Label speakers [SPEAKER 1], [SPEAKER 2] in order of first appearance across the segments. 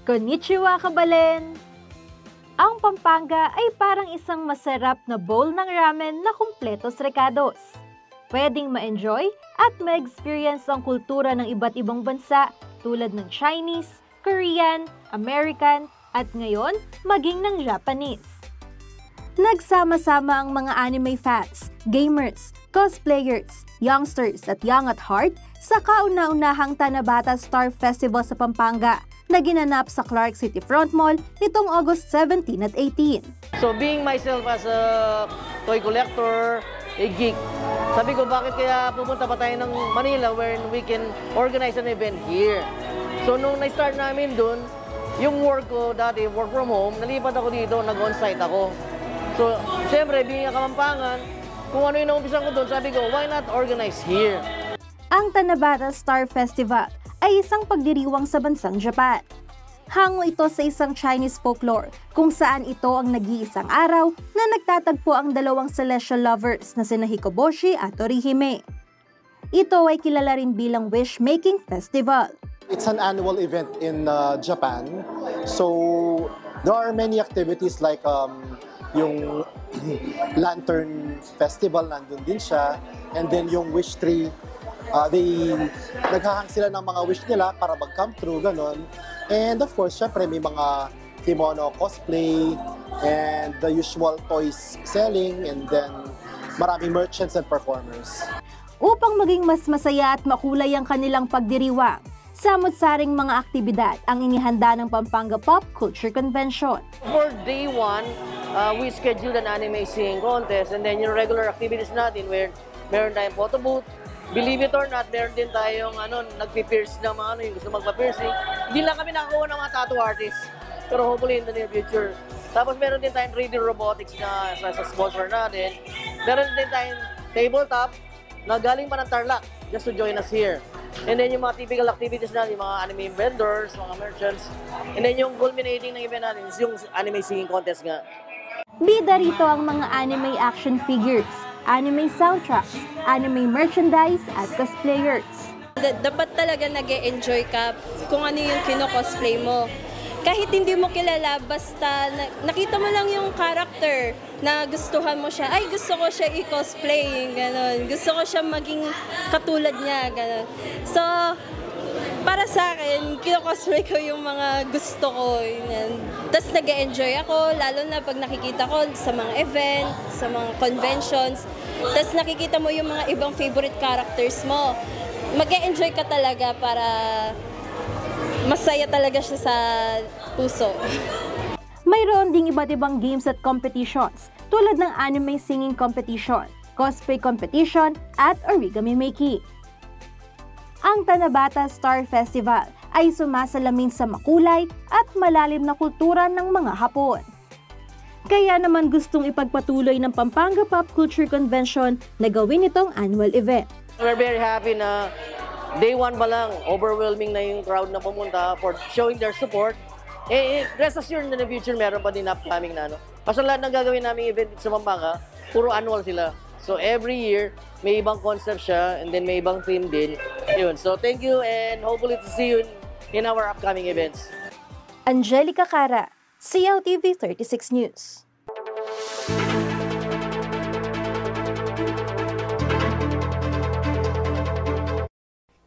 [SPEAKER 1] Konnichiwa, kabalen! Ang Pampanga ay parang isang masarap na bowl ng ramen na kumpletos recados. Pwedeng ma-enjoy at ma-experience ang kultura ng iba't ibang bansa tulad ng Chinese, Korean, American at ngayon maging ng Japanese. Nagsama-sama ang mga anime fans, gamers, cosplayers, youngsters at young at heart sa kauna-unahang Tanabata Star Festival sa Pampanga na ginanap sa Clark City Front Mall nitong August 17 at 18.
[SPEAKER 2] So being myself as a toy collector, a geek, sabi ko bakit kaya pupunta pa tayo ng Manila where we can organize an event here. So nung na-start namin dun, yung work ko dati, work from home, nalipat ako dito, nag-on-site ako. So syempre, being a Kapampangan, kung ano yung naumpisan ko dun, sabi ko, why not organize here?
[SPEAKER 1] Ang Tanabata Star Festival ay isang pagdiriwang sa bansang Japan. Hango ito sa isang Chinese folklore kung saan ito ang nag-iisang araw na nagtatagpo ang dalawang celestial lovers na sina Hikoboshi at Orihime. Ito ay kilala rin bilang wish-making festival.
[SPEAKER 3] It's an annual event in Japan. So there are many activities like yung Lantern Festival, nandun din siya. And then yung wish tree, naghahang sila ng mga wish nila para mag-come true, ganon. And of course, syempre may mga kimono cosplay and the usual toys selling and then maraming merchants and performers.
[SPEAKER 1] Upang maging mas masaya at makulay ang kanilang pagdiriwang, samot-saring mga aktibidad ang inihanda ng Pampanga Pop Culture Convention.
[SPEAKER 2] For day 1, we scheduled an anime singing contest and then yung regular activities natin where meron tayong photo booth. Believe it or not, meron din tayong nagpi-pierce ng mga yung gusto magpa-piercing. Hindi lang kami nakakuha ng mga tattoo artists, pero hopefully in the near future. Tapos meron din tayong 3D robotics na sa sponsor natin. Meron din tayong tabletop na galing pa ng Tarlac just to join us here. And then yung mga typical activities natin, yung mga anime vendors, mga merchants. And then yung culminating ng event natin is yung anime singing contest nga.
[SPEAKER 1] Bida rito ang mga anime action figures, anime soundtracks, anime merchandise at cosplayers.
[SPEAKER 4] Dapat talaga nag-e-enjoy ka kung ano yung kino-cosplay mo. Kahit hindi mo kilala, basta nakita mo lang yung character na gustuhan mo siya. Ay, gusto ko siya i-cosplay, gano'n. Gusto ko siya maging katulad niya, gano'n. So, para sa akin, kino-cosplay ko yung mga gusto ko. Tapos nag-e-enjoy ako, lalo na pag nakikita ko sa mga event, sa mga conventions. Tapos nakikita mo yung mga ibang favorite characters mo. Mag-e-enjoy ka talaga para masaya talaga siya sa puso.
[SPEAKER 1] Mayroon ding iba't ibang games at competitions tulad ng anime singing competition, cosplay competition at origami making. Ang Tanabata Star Festival ay sumasalamin sa makulay at malalim na kultura ng mga Hapon. Kaya naman gustong ipagpatuloy ng Pampanga Pop Culture Convention na gawin itong annual event.
[SPEAKER 2] We're very happy na day 1 pa lang, overwhelming na yung crowd na pumunta for showing their support. Rest assured na in the future, meron pa din upcoming na Kasi lahat ng gagawin namin event sa Pampanga, puro annual sila. So every year, may ibang concept siya and then may ibang theme din. Yun. So thank you and hopefully to see you in our upcoming events.
[SPEAKER 1] Angelica Cara, CLTV 36 News.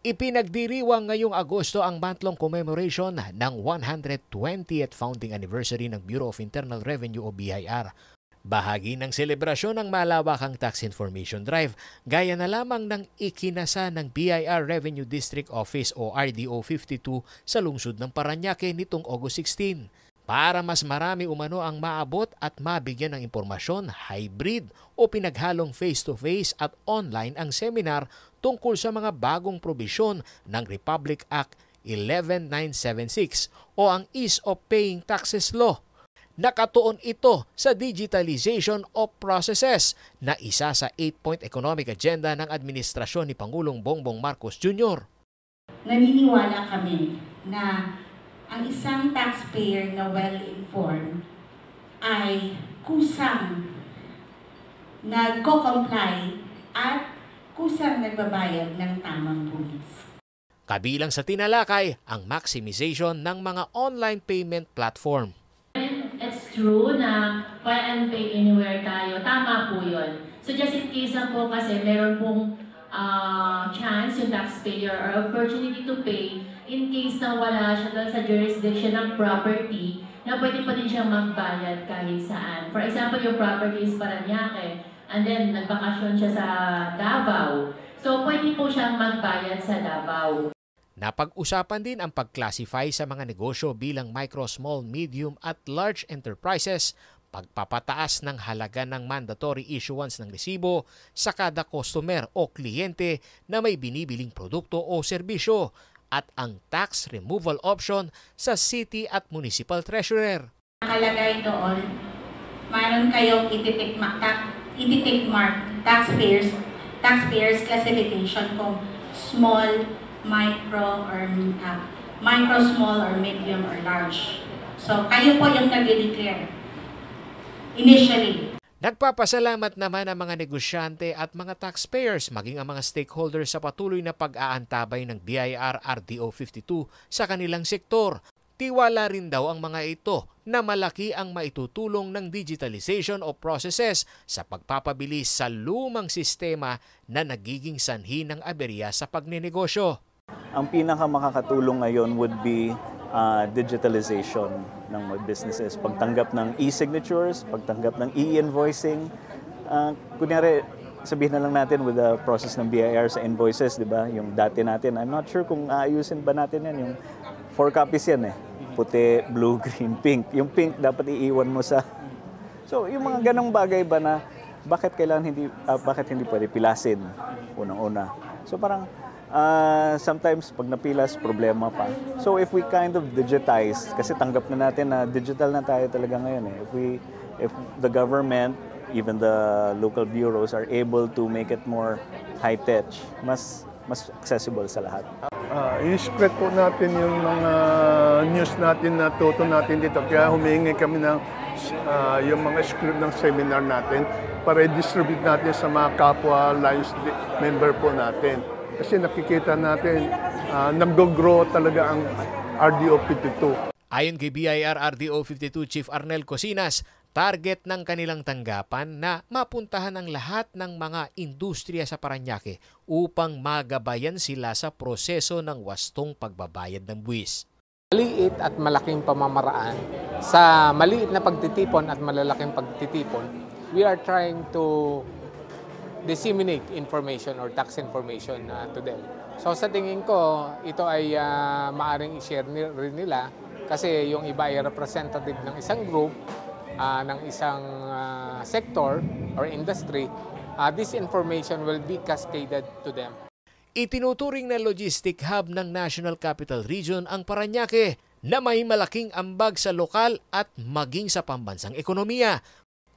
[SPEAKER 5] Ipinagdiriwang ngayong Agosto ang month-long commemoration ng 120th founding anniversary ng Bureau of Internal Revenue o BIR. Bahagi ng selebrasyon ng malawakang tax information drive, gaya na lamang ng ikinasa ng BIR Revenue District Office o RDO 52 sa lungsod ng Parañaque nitong August 16. Para mas marami umano ang maabot at mabigyan ng impormasyon, hybrid o pinaghalong face-to-face at online ang seminar tungkol sa mga bagong probisyon ng Republic Act 11976 o ang Ease of Paying Taxes Law. Nakatuon ito sa digitalization of processes na isa sa 8-point economic agenda ng administrasyon ni Pangulong Bongbong Marcos Jr.
[SPEAKER 6] Naniniwala kami na ang isang taxpayer na well-informed ay kusang nagko-comply at kusang nagbabayad ng tamang buwis.
[SPEAKER 5] Kabilang sa tinalakay ang maximization ng mga online payment platform.
[SPEAKER 7] It's true na buy and pay anywhere tayo. Tama po yun. So just in case lang po kasi meron pong chance yung taxpayer or opportunity to pay in case na wala siya doon sa jurisdiction ng property na pwede pa din siyang magbayad kahit saan. For example, yung property is Parañaque and then nagbakasyon siya sa Davao. So pwede po siyang magbayad sa Davao.
[SPEAKER 5] Napag-usapan din ang pag-classify sa mga negosyo bilang micro, small, medium at large enterprises, pagpapataas ng halaga ng mandatory issuance ng resibo sa kada customer o kliyente na may binibiling produkto o serbisyo at ang tax removal option sa city at municipal treasurer.
[SPEAKER 6] Nakalagay doon, mayroon kayong ititik mark taxpayers classification kung small, micro, small, or medium, or large. So, kayo po yung nag-declare initially.
[SPEAKER 5] Nagpapasalamat naman ang mga negosyante at mga taxpayers maging ang mga stakeholders sa patuloy na pag-aantabay ng BIR RDO 52 sa kanilang sektor. Tiwala rin daw ang mga ito na malaki ang maitutulong ng digitalization of processes sa pagpapabilis sa lumang sistema na nagiging sanhi ng aberya sa pagnenegosyo.
[SPEAKER 8] Ang pinakamakakatulong ngayon would be digitalization ng mga businesses. Pagtanggap ng e-signatures, pagtanggap ng e-invoicing. Kunyari, sabihin na lang natin with the process ng BIR sa invoices, di ba? Yung dati natin, I'm not sure kung aayusin ba natin yan. Yung 4 copies yan eh. Puti, blue, green, pink. Yung pink dapat iiwan mo sa... So, yung mga ganong bagay ba na bakit hindi pwede pilasin unang-una. So parang sometimes pag napilas, problema pa. So if we kind of digitize, kasi tanggap na natin na digital na tayo talaga ngayon eh. If the government, even the local bureaus are able to make it more high-tech, mas accessible sa lahat.
[SPEAKER 9] I-spread po natin yung mga news natin na tuto natin dito. Kaya humihingi kami ng yung mga script ng seminar natin para i-distribute natin sa mga kapwa Alliance member po natin. Kasi nakikita natin nag-grow talaga ang RDO 52.
[SPEAKER 5] Ayon kay BIR RDO 52 Chief Arnel Cosinas, target ng kanilang tanggapan na mapuntahan ang lahat ng mga industriya sa Parañaque upang magabayan sila sa proseso ng wastong pagbabayad ng buwis.
[SPEAKER 10] Maliit at malaking pamamaraan sa maliit na pagtitipon at malalaking pagtitipon, we are trying to disseminate information or tax information to them. So sa tingin ko, ito ay maaring i-share rin nila kasi yung iba ay representative ng isang group, ng isang sector or industry. This information will be cascaded to them.
[SPEAKER 5] Itinuturing na logistic hub ng National Capital Region ang Parañaque na may malaking ambag sa lokal at maging sa pambansang ekonomiya.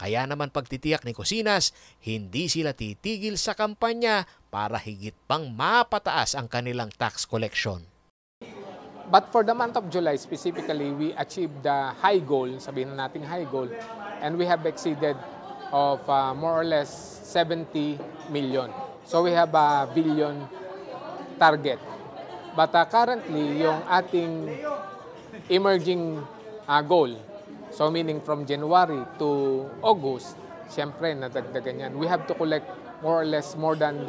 [SPEAKER 5] Kaya naman pagtitiyak ni Cosinas, hindi sila titigil sa kampanya para higit pang mapataas ang kanilang tax collection.
[SPEAKER 10] But for the month of July specifically, we achieved the high goal, sabihin na natin high goal, and we have exceeded of more or less 70 million. So we have a billion target. But currently, yung ating emerging goal, so meaning from January to August, siyempre nadagdagan yan. We have to collect more or less more than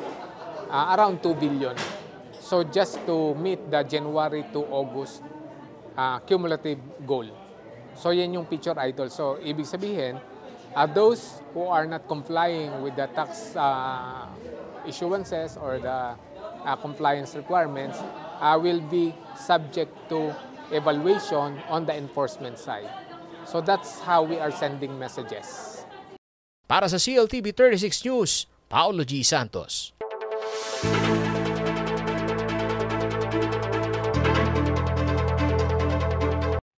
[SPEAKER 10] around 2 billion. So just to meet the January to August cumulative goal. So yan yung picture idol. So ibig sabihin, those who are not complying with the tax issuances or the compliance requirements will be subject to evaluation on the enforcement side. So that's how we are sending messages.
[SPEAKER 5] Para sa CLTV 36 News, Paolo G. Santos.